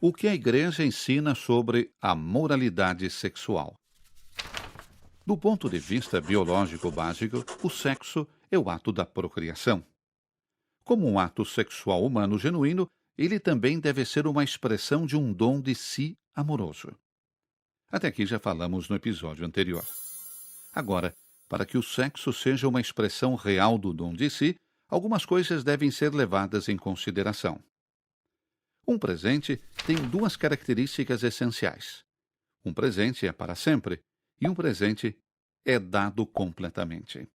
O que a Igreja ensina sobre a moralidade sexual? Do ponto de vista biológico básico, o sexo é o ato da procriação. Como um ato sexual humano genuíno, ele também deve ser uma expressão de um dom de si amoroso. Até aqui já falamos no episódio anterior. Agora, para que o sexo seja uma expressão real do dom de si, algumas coisas devem ser levadas em consideração. Um presente tem duas características essenciais. Um presente é para sempre e um presente é dado completamente.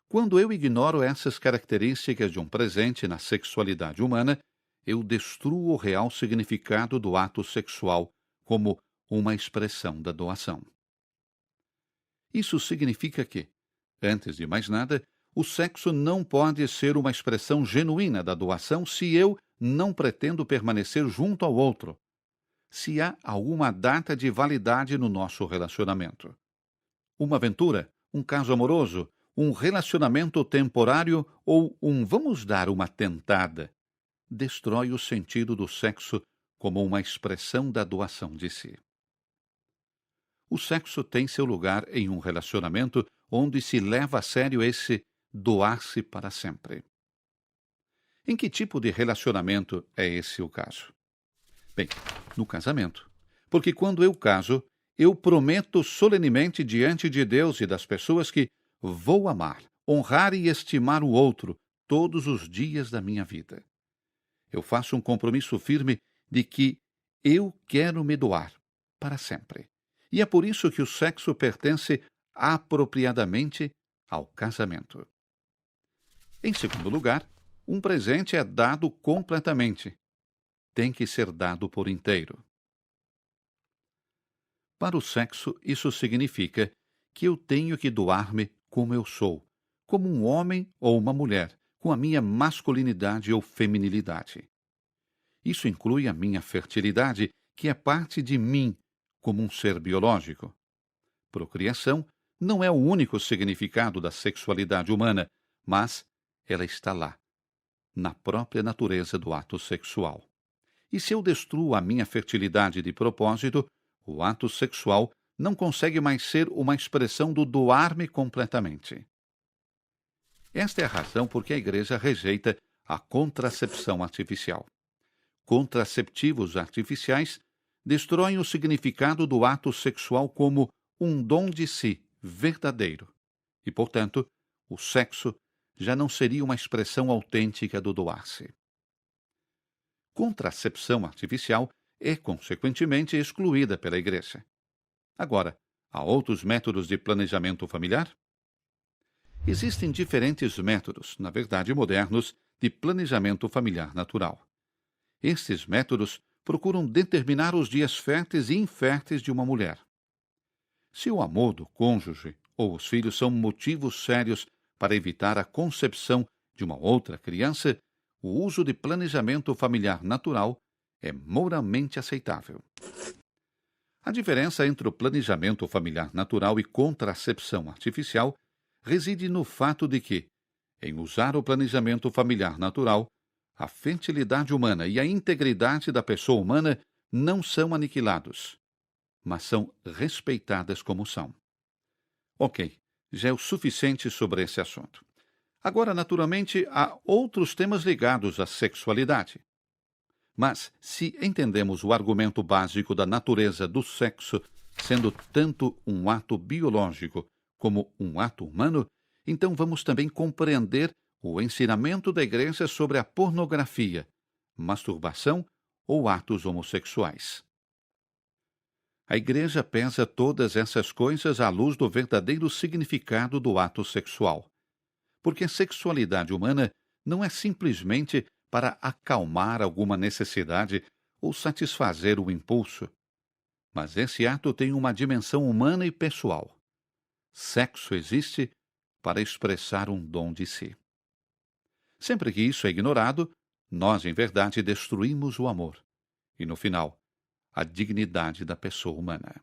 Quando eu ignoro essas características de um presente na sexualidade humana, eu destruo o real significado do ato sexual como uma expressão da doação. Isso significa que, antes de mais nada, o sexo não pode ser uma expressão genuína da doação se eu não pretendo permanecer junto ao outro, se há alguma data de validade no nosso relacionamento. Uma aventura, um caso amoroso, um relacionamento temporário ou um vamos dar uma tentada, destrói o sentido do sexo como uma expressão da doação de si. O sexo tem seu lugar em um relacionamento onde se leva a sério esse doar-se para sempre. Em que tipo de relacionamento é esse o caso? Bem, no casamento. Porque quando eu caso, eu prometo solenemente diante de Deus e das pessoas que vou amar, honrar e estimar o outro todos os dias da minha vida. Eu faço um compromisso firme de que eu quero me doar para sempre. E é por isso que o sexo pertence apropriadamente ao casamento. Em segundo lugar, um presente é dado completamente. Tem que ser dado por inteiro. Para o sexo, isso significa que eu tenho que doar-me como eu sou, como um homem ou uma mulher, com a minha masculinidade ou feminilidade. Isso inclui a minha fertilidade, que é parte de mim, como um ser biológico. Procriação não é o único significado da sexualidade humana, mas ela está lá, na própria natureza do ato sexual. E se eu destruo a minha fertilidade de propósito, o ato sexual não consegue mais ser uma expressão do doar-me completamente. Esta é a razão por que a Igreja rejeita a contracepção artificial. Contraceptivos artificiais destroem o significado do ato sexual como um dom de si verdadeiro. E, portanto, o sexo já não seria uma expressão autêntica do doar-se. Contracepção artificial é, consequentemente, excluída pela Igreja. Agora, há outros métodos de planejamento familiar? Existem diferentes métodos, na verdade modernos, de planejamento familiar natural. Estes métodos procuram determinar os dias férteis e inférteis de uma mulher. Se o amor do cônjuge ou os filhos são motivos sérios para evitar a concepção de uma outra criança, o uso de planejamento familiar natural é moralmente aceitável. A diferença entre o planejamento familiar natural e contracepção artificial reside no fato de que, em usar o planejamento familiar natural, a fertilidade humana e a integridade da pessoa humana não são aniquilados, mas são respeitadas como são. Ok, já é o suficiente sobre esse assunto. Agora, naturalmente, há outros temas ligados à sexualidade. Mas, se entendemos o argumento básico da natureza do sexo sendo tanto um ato biológico como um ato humano, então vamos também compreender o ensinamento da Igreja sobre a pornografia, masturbação ou atos homossexuais. A Igreja pesa todas essas coisas à luz do verdadeiro significado do ato sexual. Porque a sexualidade humana não é simplesmente para acalmar alguma necessidade ou satisfazer o impulso. Mas esse ato tem uma dimensão humana e pessoal. Sexo existe para expressar um dom de si. Sempre que isso é ignorado, nós, em verdade, destruímos o amor e, no final, a dignidade da pessoa humana.